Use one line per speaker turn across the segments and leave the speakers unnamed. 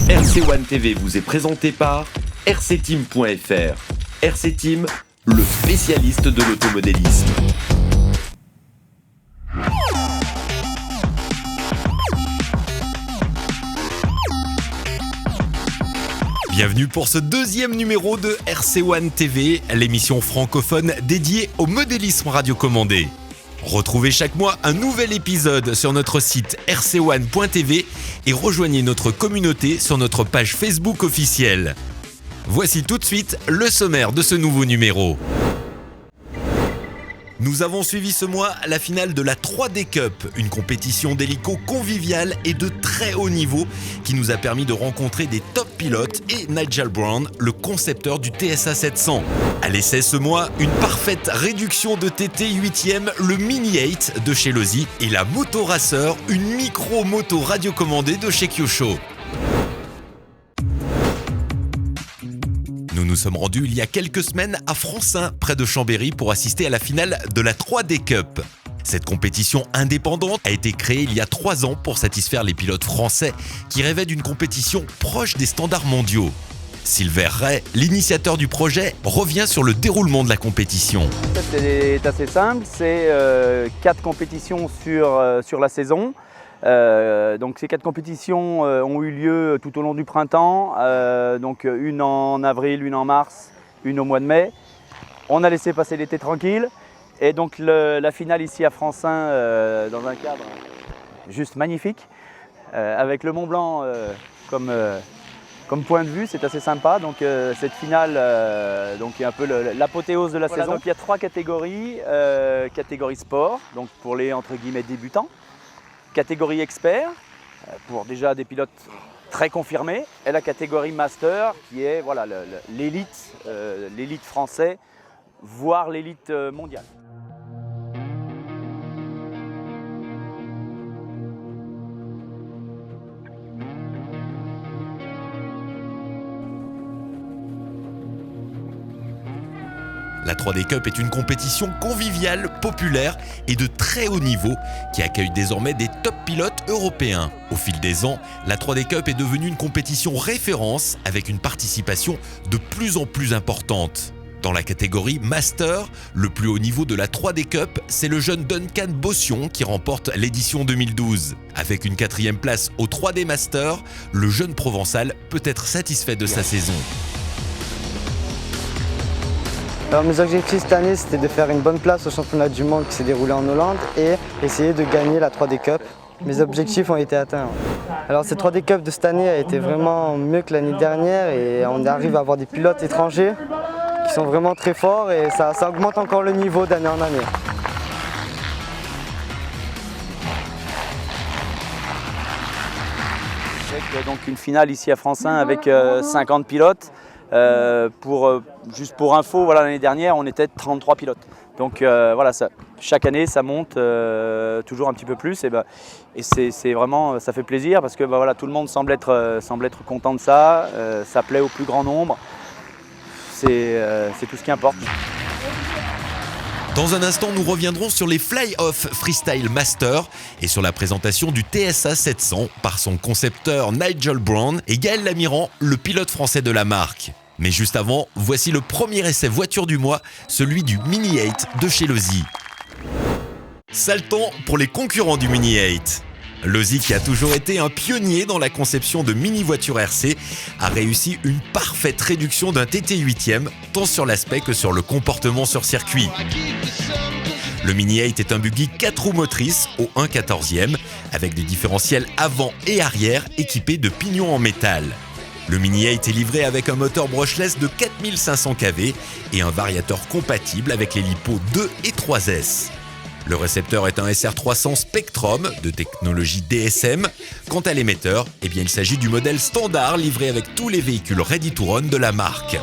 RC One TV vous est présenté par rcteam.fr. RC Team, le spécialiste de l'automodélisme. Bienvenue pour ce deuxième numéro de RC One TV, l'émission francophone dédiée au modélisme radiocommandé. Retrouvez chaque mois un nouvel épisode sur notre site rc1.tv et rejoignez notre communauté sur notre page Facebook officielle. Voici tout de suite le sommaire de ce nouveau numéro. Nous avons suivi ce mois la finale de la 3D Cup, une compétition d'hélico conviviale et de très haut niveau qui nous a permis de rencontrer des top pilotes et Nigel Brown, le concepteur du TSA 700. À l'essai ce mois, une parfaite réduction de TT 8e, le Mini 8 de chez Losi et la Moto Racer, une micro-moto radiocommandée de chez Kyosho. Nous nous sommes rendus il y a quelques semaines à Francin, près de Chambéry, pour assister à la finale de la 3D Cup. Cette compétition indépendante a été créée il y a 3 ans pour satisfaire les pilotes français qui rêvaient d'une compétition proche des standards mondiaux. Silver Ray, l'initiateur du projet, revient sur le déroulement de la compétition.
C'est assez simple, c'est 4 compétitions sur la saison. Donc ces 4 compétitions ont eu lieu tout au long du printemps, donc une en avril, une en mars, une au mois de mai. On a laissé passer l'été tranquille et donc la finale ici à Francin dans un cadre juste magnifique, avec le Mont Blanc comme point de vue, c'est assez sympa. Donc cette finale donc est un peu l'apothéose de la saison. Donc il y a 3 catégories, catégorie sport, donc pour les entre guillemets débutants. Catégorie expert, pour déjà des pilotes très confirmés, et la catégorie master, qui est voilà, l'élite français, voire l'élite mondiale.
La 3D Cup est une compétition conviviale, populaire et de très haut niveau qui accueille désormais des top pilotes européens. Au fil des ans, la 3D Cup est devenue une compétition référence avec une participation de plus en plus importante. Dans la catégorie Master, le plus haut niveau de la 3D Cup, c'est le jeune Duncan Bossion qui remporte l'édition 2012. Avec une 4e place au 3D Master, le jeune Provençal peut être satisfait de sa saison.
Alors mes objectifs cette année, c'était de faire une bonne place au championnat du monde qui s'est déroulé en Hollande et essayer de gagner la 3D Cup. Mes objectifs ont été atteints. Alors cette 3D Cup de cette année a été vraiment mieux que l'année dernière et on arrive à avoir des pilotes étrangers qui sont vraiment très forts et ça augmente encore le niveau d'année en année.
Avec donc une finale ici à Francin avec 50 pilotes. Juste pour info, voilà, l'année dernière on était 33 pilotes. Donc voilà, chaque année ça monte toujours un petit peu plus et c'est vraiment, ça fait plaisir parce que voilà, tout le monde semble être content de ça, ça plaît au plus grand nombre, c'est tout ce qui importe.
Dans un instant, nous reviendrons sur les Fly-Off Freestyle Master et sur la présentation du TSA 700 par son concepteur Nigel Brown et Gaël Lamiran, le pilote français de la marque. Mais juste avant, voici le premier essai voiture du mois, celui du Mini 8 de chez Losi. Sale temps pour les concurrents du Mini 8. Losi, qui a toujours été un pionnier dans la conception de mini-voitures RC, a réussi une parfaite réduction d'un TT 8e, tant sur l'aspect que sur le comportement sur circuit. Le Mini 8 est un buggy 4 roues motrices au 1/14e, avec des différentiels avant et arrière équipés de pignons en métal. Le Mini 8 est livré avec un moteur brushless de 4500 kV et un variateur compatible avec les LiPo 2 et 3S. Le récepteur est un SR300 Spectrum de technologie DSM. Quant à l'émetteur, il s'agit du modèle standard livré avec tous les véhicules Ready to Run de la marque.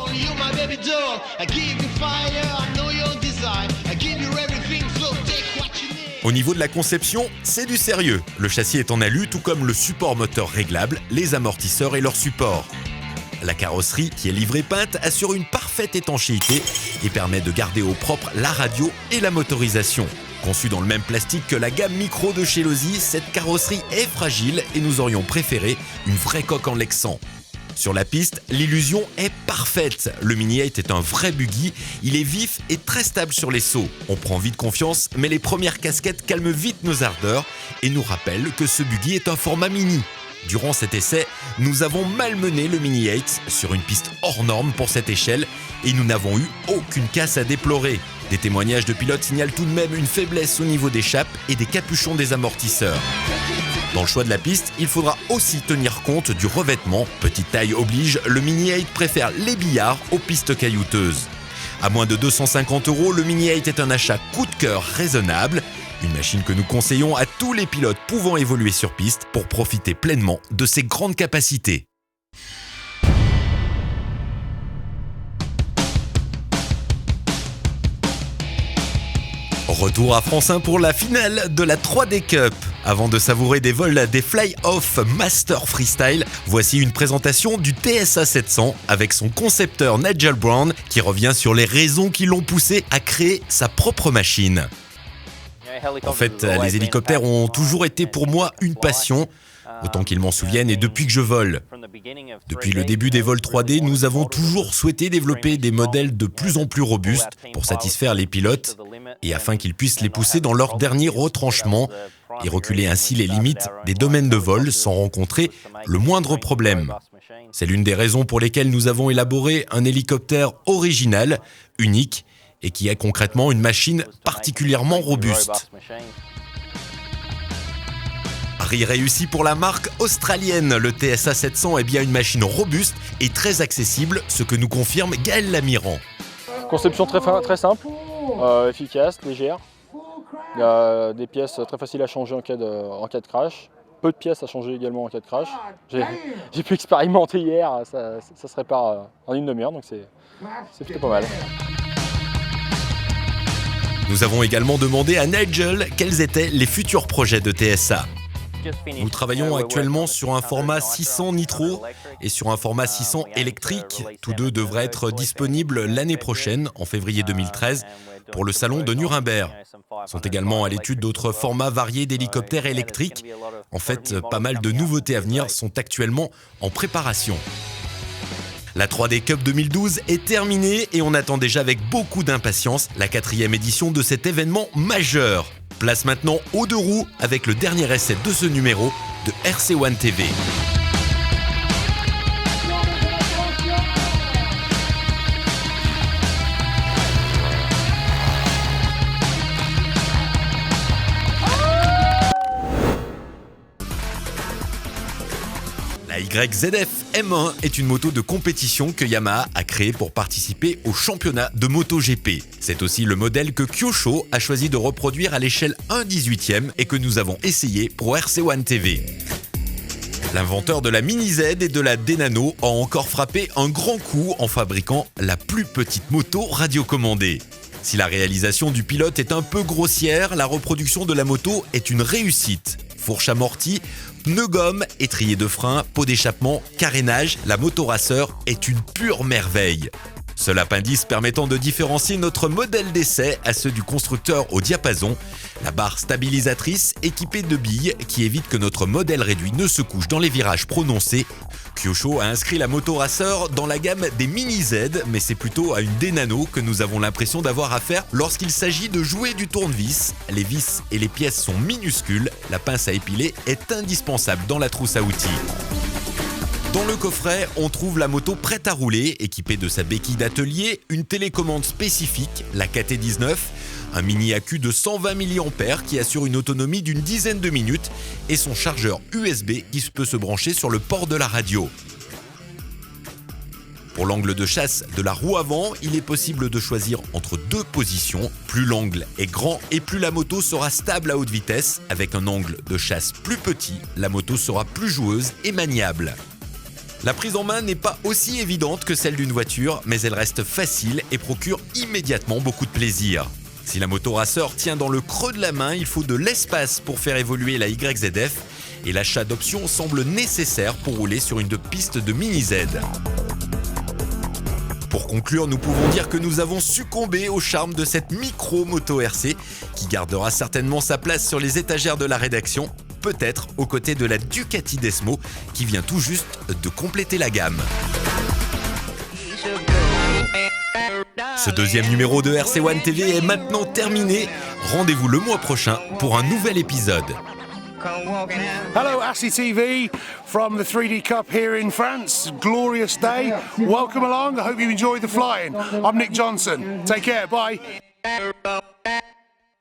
Au niveau de la conception, c'est du sérieux. Le châssis est en alu, tout comme le support moteur réglable, les amortisseurs et leur support. La carrosserie, qui est livrée peinte, assure une parfaite étanchéité et permet de garder au propre la radio et la motorisation. Conçue dans le même plastique que la gamme micro de chez Losi, cette carrosserie est fragile et nous aurions préféré une vraie coque en Lexan. Sur la piste, l'illusion est parfaite. Le Mini 8 est un vrai buggy, il est vif et très stable sur les sauts. On prend vite confiance, mais les premières casquettes calment vite nos ardeurs et nous rappellent que ce buggy est un format mini. Durant cet essai, nous avons malmené le Mini 8 sur une piste hors norme pour cette échelle et nous n'avons eu aucune casse à déplorer. Des témoignages de pilotes signalent tout de même une faiblesse au niveau des chapes et des capuchons des amortisseurs. Dans le choix de la piste, il faudra aussi tenir compte du revêtement. Petite taille oblige, le Mini 8 préfère les billards aux pistes caillouteuses. À moins de 250 €, le Mini 8 est un achat coup de cœur raisonnable. Une machine que nous conseillons à tous les pilotes pouvant évoluer sur piste pour profiter pleinement de ses grandes capacités. Retour à France 1 pour la finale de la 3D Cup. Avant de savourer des vols des Fly-Off Master Freestyle, voici une présentation du TSA 700 avec son concepteur Nigel Brown qui revient sur les raisons qui l'ont poussé à créer sa propre machine. En fait, les hélicoptères ont toujours été pour moi une passion, autant qu'ils m'en souviennent, et depuis que je vole. Depuis le début des vols 3D, nous avons toujours souhaité développer des modèles de plus en plus robustes pour satisfaire les pilotes et afin qu'ils puissent les pousser dans leur dernier retranchement et reculer ainsi les limites des domaines de vol sans rencontrer le moindre problème. C'est l'une des raisons pour lesquelles nous avons élaboré un hélicoptère original, unique, et qui est concrètement une machine particulièrement robuste. Pari réussi pour la marque australienne. Le TSA 700 est bien une machine robuste et très accessible, ce que nous confirme Gaël Lamiran.
Conception très simple, efficace, légère. Il y a des pièces très faciles à changer en cas de crash. Peu de pièces à changer également en cas de crash. J'ai pu expérimenter hier, ça se répare en une demi-heure, donc c'est plutôt pas mal.
Nous avons également demandé à Nigel quels étaient les futurs projets de TSA. Nous travaillons actuellement sur un format 600 nitro et sur un format 600 électrique. Tous deux devraient être disponibles l'année prochaine, en février 2013, pour le salon de Nuremberg. Sont également à l'étude d'autres formats variés d'hélicoptères électriques. En fait, pas mal de nouveautés à venir sont actuellement en préparation. La 3D Cup 2012 est terminée et on attend déjà avec beaucoup d'impatience la 4e édition de cet événement majeur. Place maintenant aux deux roues avec le dernier essai de ce numéro de RC1 TV. La YZF M1 est une moto de compétition que Yamaha a créée pour participer au championnat de MotoGP. C'est aussi le modèle que Kyosho a choisi de reproduire à l'échelle 1/18e et que nous avons essayé pour RC1 TV. L'inventeur de la Mini Z et de la D-Nano a encore frappé un grand coup en fabriquant la plus petite moto radiocommandée. Si la réalisation du pilote est un peu grossière, la reproduction de la moto est une réussite. Fourche amortie, pneus gomme, étrier de frein, pot d'échappement, carénage, la moto racer est une pure merveille. Seul appendice permettant de différencier notre modèle d'essai à ceux du constructeur au diapason, la barre stabilisatrice équipée de billes qui évite que notre modèle réduit ne se couche dans les virages prononcés. Kyosho a inscrit la moto racer dans la gamme des Mini Z, mais c'est plutôt à une D-Nano que nous avons l'impression d'avoir affaire lorsqu'il s'agit de jouer du tournevis. Les vis et les pièces sont minuscules, la pince à épiler est indispensable dans la trousse à outils. Dans le coffret, on trouve la moto prête à rouler, équipée de sa béquille d'atelier, une télécommande spécifique, la KT19, un mini accu de 120 mAh qui assure une autonomie d'une dizaine de minutes et son chargeur USB qui peut se brancher sur le port de la radio. Pour l'angle de chasse de la roue avant, il est possible de choisir entre deux positions. Plus l'angle est grand et plus la moto sera stable à haute vitesse. Avec un angle de chasse plus petit, la moto sera plus joueuse et maniable. La prise en main n'est pas aussi évidente que celle d'une voiture, mais elle reste facile et procure immédiatement beaucoup de plaisir. Si la moto racer tient dans le creux de la main, il faut de l'espace pour faire évoluer la YZF et l'achat d'options semble nécessaire pour rouler sur une piste de Mini Z. Pour conclure, nous pouvons dire que nous avons succombé au charme de cette micro-moto RC qui gardera certainement sa place sur les étagères de la rédaction. peut-être aux côtés de la Ducati Desmo qui vient tout juste de compléter la gamme. Ce deuxième numéro de RC1 TV est maintenant terminé. Rendez-vous le mois prochain pour un nouvel épisode.
Hello, ASSI TV from the 3D Cup here in France. Glorious day. Welcome along. I hope you enjoyed the flying. I'm Nick Johnson. Take care. Bye.